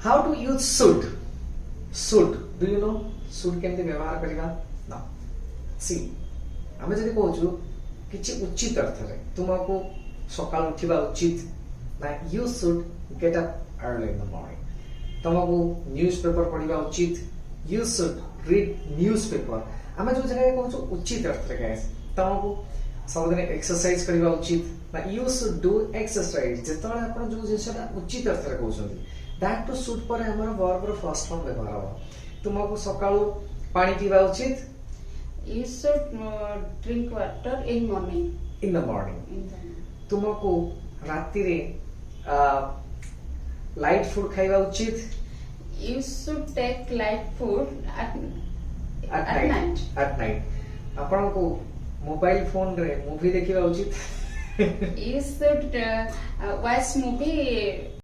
How to use should should do you know should केमती व्यवहार करबा ना सी आमे जदी कहूछु किछि उचित अर्थ रे तुमको सकाळ उठिबा उचित ना you should get up early in the morning तुमको न्यूज़पेपर पढिबा उचित यू शुड रीड न्यूज़पेपर आमे जो जगह कहूछु उचित अर्थ रे गाइस तुमको सबदिन एक्सरसाइज करबा उचित ना यू शुड डू एक्सरसाइज जेतले आपण जो जिंसटा उचित अर्थ रे कहउछन्ती दैट टू शुड पर हमर वर्ब रो फर्स्ट फॉर्म व्यवहार हो तुमको सकाळू पानी पीबा उचित You should drink water in morning. In the morning तुमको राति रे लाइट फूड खाइबा उचित You should take light food at night. At night आपण को मोबाइल फोन रे मूवी देखिबा उचित You should watch movie